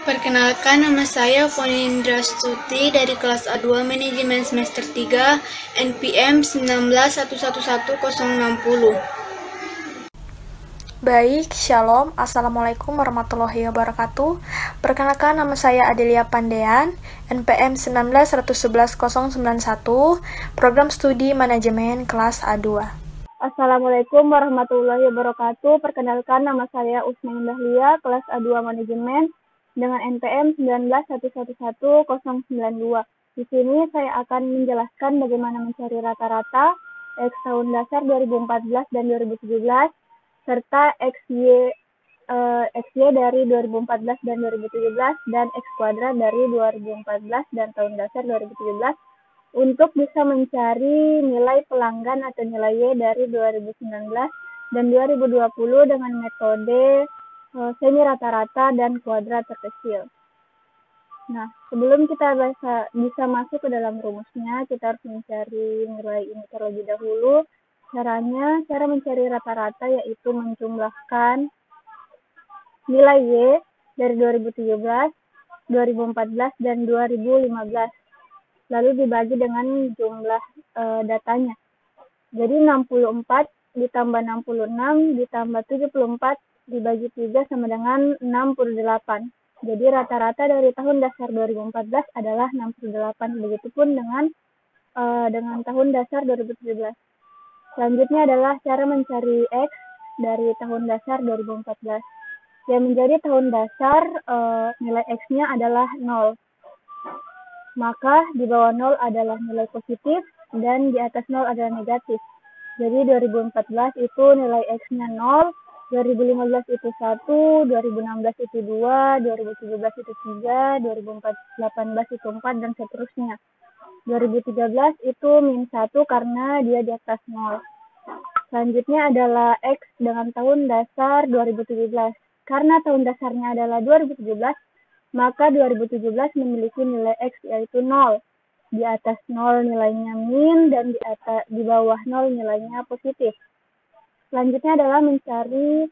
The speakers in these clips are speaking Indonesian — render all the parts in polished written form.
Perkenalkan, nama saya Foni Indrastuti dari kelas A2 Manajemen semester 3 NPM 191111060. Baik, Shalom, Assalamualaikum warahmatullahi wabarakatuh. Perkenalkan, nama saya Adelia Pandean, NPM 1911091, Program Studi Manajemen kelas A2. Assalamualaikum warahmatullahi wabarakatuh. Perkenalkan, nama saya Usman Dahlia, kelas A2 Manajemen dengan NPM 191111092. Di sini saya akan menjelaskan bagaimana mencari rata-rata X tahun dasar 2014 dan 2017 serta XY dari 2014 dan 2017 dan X kuadrat dari 2014 dan tahun dasar 2017 untuk bisa mencari nilai pelanggan atau nilai Y dari 2019 dan 2020 dengan metode semi rata-rata dan kuadrat terkecil. Nah, sebelum kita bisa masuk ke dalam rumusnya, kita harus mencari nilai ini terlebih dahulu. Cara mencari rata-rata yaitu menjumlahkan nilai Y dari 2017, 2014, dan 2015. Lalu dibagi dengan jumlah datanya. Jadi 64 ditambah 66 ditambah 74 dibagi 3 sama dengan 68. Jadi rata-rata dari tahun dasar 2014 adalah 68. Begitupun dengan tahun dasar 2017. Selanjutnya adalah cara mencari X dari tahun dasar 2014. Yang menjadi tahun dasar nilai X-nya adalah 0. Maka di bawah 0 adalah nilai positif dan di atas 0 adalah negatif. Jadi 2014 itu nilai X-nya 0, 2015 itu 1, 2016 itu 2, 2017 itu 3, 2018 itu 4, dan seterusnya. 2013 itu min 1 karena dia di atas 0. Selanjutnya adalah X dengan tahun dasar 2017. Karena tahun dasarnya adalah 2017, maka 2017 memiliki nilai X yaitu 0. Di atas 0 nilainya min dan di bawah 0 nilainya positif. Selanjutnya adalah mencari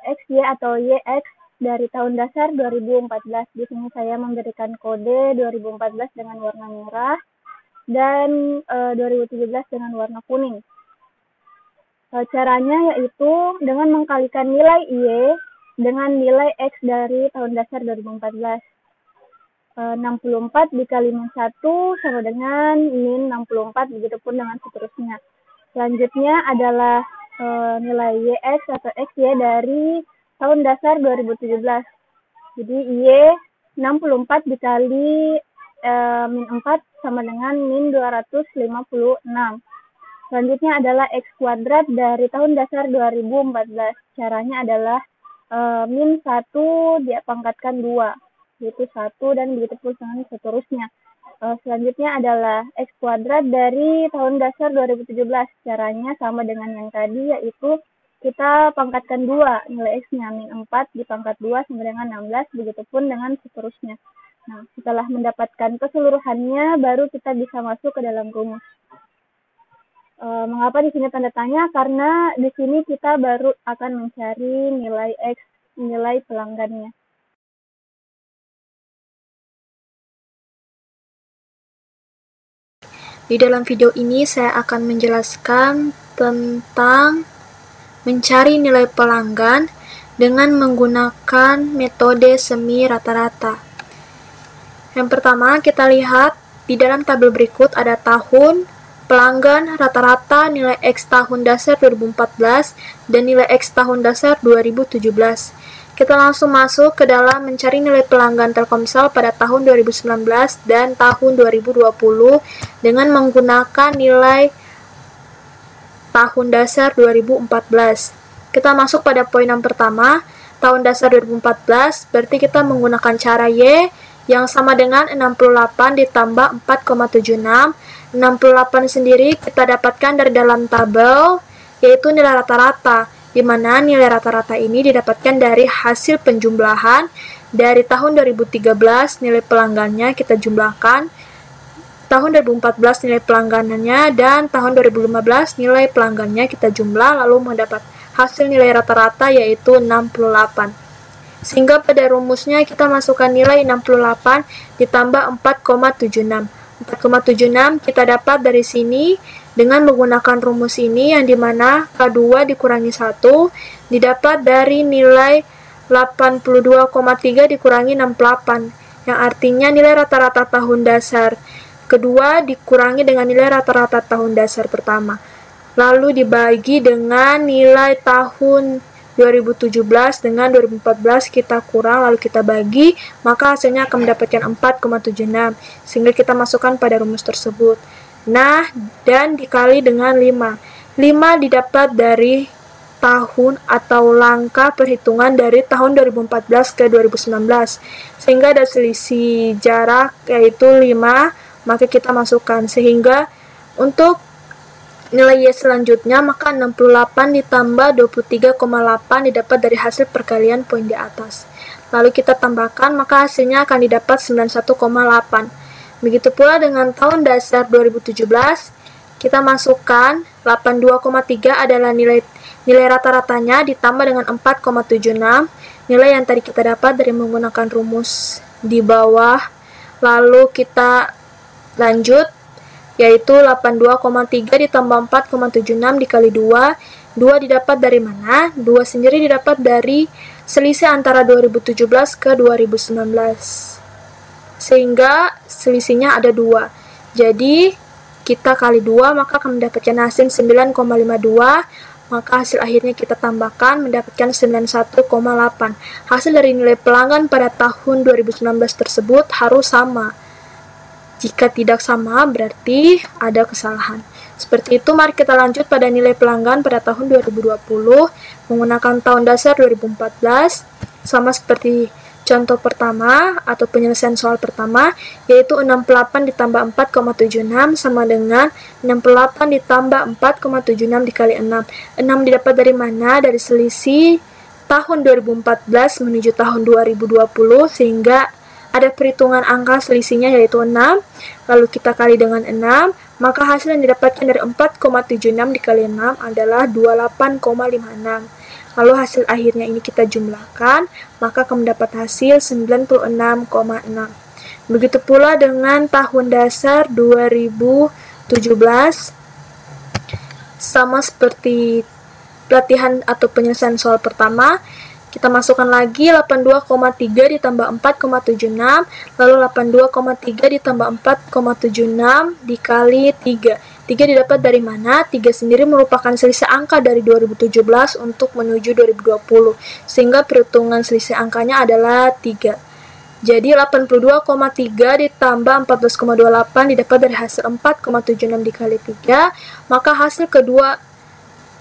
XY atau YX dari tahun dasar 2014. Di sini saya memberikan kode 2014 dengan warna merah dan 2017 dengan warna kuning. Caranya yaitu dengan mengkalikan nilai Y dengan nilai X dari tahun dasar 2014. 64 dikali min 1 sama dengan min 64, begitupun dengan seterusnya. Selanjutnya adalah nilai YX atau XY dari tahun dasar 2017. Jadi Y 64 dikali min 4 sama dengan min 256. Selanjutnya adalah X kuadrat dari tahun dasar 2014. Caranya adalah min 1 dipangkatkan 2. Yaitu 1 dan begitu pun dengan seterusnya. Selanjutnya adalah X kuadrat dari tahun dasar 2017. Caranya sama dengan yang tadi, yaitu kita pangkatkan 2 nilai X-nya. Min 4 dipangkat 2 sama dengan 16, begitu pun dengan seterusnya. Nah, setelah mendapatkan keseluruhannya, baru kita bisa masuk ke dalam rumus. Mengapa di sini tanda tanya? Karena di sini kita baru akan mencari nilai X, nilai pelanggannya. Di dalam video ini saya akan menjelaskan tentang mencari nilai pelanggan dengan menggunakan metode semi rata-rata. Yang pertama, kita lihat di dalam tabel berikut ada tahun, pelanggan, rata-rata, nilai X tahun dasar 2014, dan nilai X tahun dasar 2017. Kita langsung masuk ke dalam mencari nilai pelanggan Telkomsel pada tahun 2019 dan tahun 2020 dengan menggunakan nilai tahun dasar 2014. Kita masuk pada poin yang pertama, tahun dasar 2014, berarti kita menggunakan cara Y yang sama dengan 68 ditambah 4,76. 68 sendiri kita dapatkan dari dalam tabel, yaitu nilai rata-rata, di mana nilai rata-rata ini didapatkan dari hasil penjumlahan dari tahun 2013 nilai pelanggannya kita jumlahkan, tahun 2014 nilai pelangganannya, dan tahun 2015 nilai pelanggannya kita jumlah, lalu mendapat hasil nilai rata-rata yaitu 68. Sehingga pada rumusnya kita masukkan nilai 68 ditambah 4,76. 4,76 kita dapat dari sini dengan menggunakan rumus ini, yang dimana K2 dikurangi 1 didapat dari nilai 82,3 dikurangi 68, yang artinya nilai rata-rata tahun dasar kedua dikurangi dengan nilai rata-rata tahun dasar pertama. Lalu dibagi dengan nilai tahun 2017 dengan 2014 kita kurang, lalu kita bagi, maka hasilnya akan mendapatkan 4,76, sehingga kita masukkan pada rumus tersebut. Nah, dan dikali dengan 5. 5 didapat dari tahun atau langkah perhitungan dari tahun 2014 ke 2019. Sehingga ada selisih jarak yaitu 5, maka kita masukkan. Sehingga untuk nilai Y selanjutnya, maka 68 ditambah 23,8 didapat dari hasil perkalian poin di atas. Lalu kita tambahkan, maka hasilnya akan didapat 91,8. Begitu pula dengan tahun dasar 2017, kita masukkan 82,3 adalah nilai rata-ratanya ditambah dengan 4,76, nilai yang tadi kita dapat dari menggunakan rumus di bawah. Lalu kita lanjut, yaitu 82,3 ditambah 4,76 dikali 2. 2 didapat dari mana? 2 sendiri didapat dari selisih antara 2017 ke 2019. Sehingga selisihnya ada 2. Jadi, kita kali 2, maka akan mendapatkan hasil 9,52. Maka hasil akhirnya kita tambahkan mendapatkan 91,8. Hasil dari nilai pelanggan pada tahun 2019 tersebut harus sama. Jika tidak sama, berarti ada kesalahan. Seperti itu, mari kita lanjut pada nilai pelanggan pada tahun 2020 menggunakan tahun dasar 2014, sama seperti contoh pertama atau penyelesaian soal pertama, yaitu 68 ditambah 4,76 sama dengan 68 ditambah 4,76 dikali 6. 6 didapat dari mana? Dari selisih tahun 2014 menuju tahun 2020, sehingga ada perhitungan angka selisihnya yaitu 6, lalu kita kali dengan 6, maka hasil yang didapatkan dari 4,76 dikali 6 adalah 28,56. Lalu hasil akhirnya ini kita jumlahkan, maka akan mendapat hasil 96,6. Begitu pula dengan tahun dasar 2017, sama seperti pelatihan atau penyelesaian soal pertama, kita masukkan lagi 82,3 ditambah 4,76, lalu 82,3 ditambah 4,76 dikali 3. 3 didapat dari mana? 3 sendiri merupakan selisih angka dari 2017 untuk menuju 2020, sehingga perhitungan selisih angkanya adalah 3. Jadi 82,3 ditambah 14,28 didapat dari hasil 4,76 dikali 3, maka hasil kedua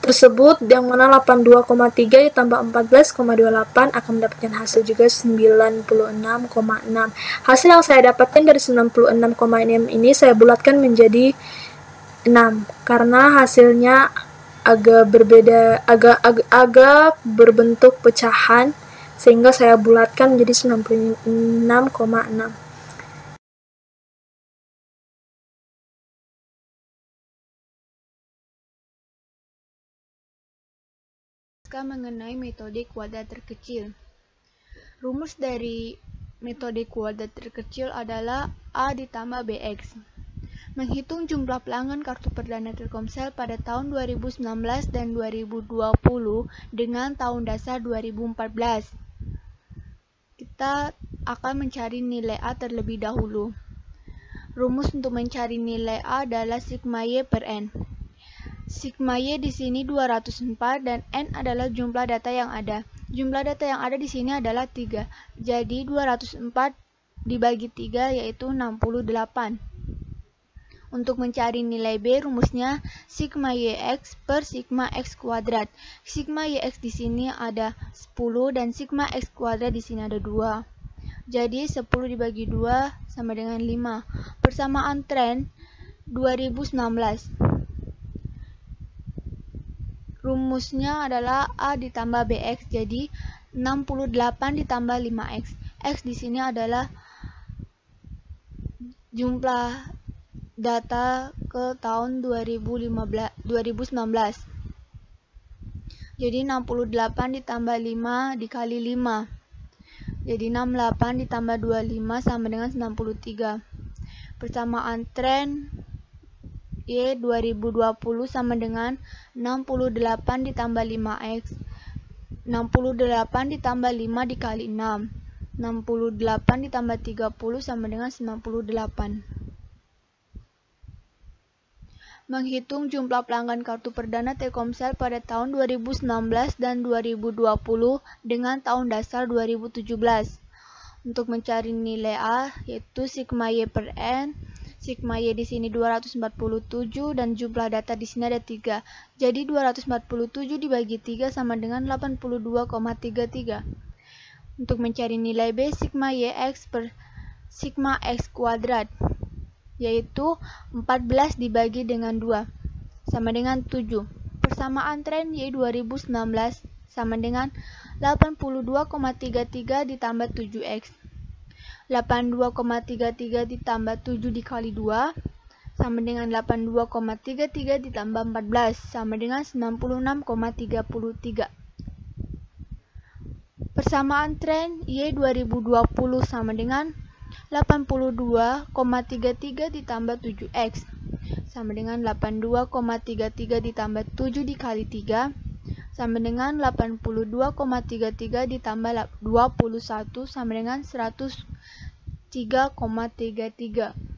tersebut yang mana 82,3 ditambah 14,28 akan mendapatkan hasil juga 96,6. Hasil yang saya dapatkan dari 96,6 ini saya bulatkan menjadi 6 karena hasilnya agak berbeda, agak berbentuk pecahan, sehingga saya bulatkan menjadi 96,6. Mengenai metode kuadrat terkecil. Rumus dari metode kuadrat terkecil adalah A ditambah BX. Menghitung jumlah pelanggan kartu perdana Telkomsel pada tahun 2019 dan 2020 dengan tahun dasar 2014. Kita akan mencari nilai A terlebih dahulu. Rumus untuk mencari nilai A adalah sigma Y per N. Sigma Y di sini 204 dan N adalah jumlah data yang ada. Jumlah data yang ada di sini adalah 3. Jadi 204 dibagi 3 yaitu 68. Untuk mencari nilai B, rumusnya sigma YX per sigma X kuadrat. Sigma YX di sini ada 10 dan sigma X kuadrat di sini ada 2. Jadi 10 dibagi 2 sama dengan 5. Persamaan tren 2019. Rumusnya adalah A ditambah BX, jadi 68 ditambah 5X. X di sini adalah jumlah data ke tahun 2019. Jadi 68 ditambah 5 dikali 5. Jadi 68 ditambah 25 sama dengan 93. Persamaan tren Y 2020 sama dengan 68 ditambah 5X. 68 ditambah 5 dikali 6. 68 ditambah 30 sama dengan 98. Menghitung jumlah pelanggan kartu perdana Telkomsel pada tahun 2019 dan 2020 dengan tahun dasar 2017. Untuk mencari nilai A, yaitu sigma Y per N. Sigma Y di sini 247 dan jumlah data di sini ada 3. Jadi 247 dibagi 3 sama dengan 82,33. Untuk mencari nilai B, sigma YX per sigma X kuadrat, yaitu 14 dibagi dengan 2 sama dengan 7. Persamaan tren Y 2019 sama dengan 82,33 ditambah 7X. 82,33 ditambah 7 dikali 2 sama dengan 82,33 ditambah 14 sama dengan 96,33. Persamaan tren Y 2020 sama dengan 82,33 ditambah 7X sama dengan 82,33 ditambah 7 dikali 3 sama dengan 82,33 ditambah 21 sama dengan 103,33.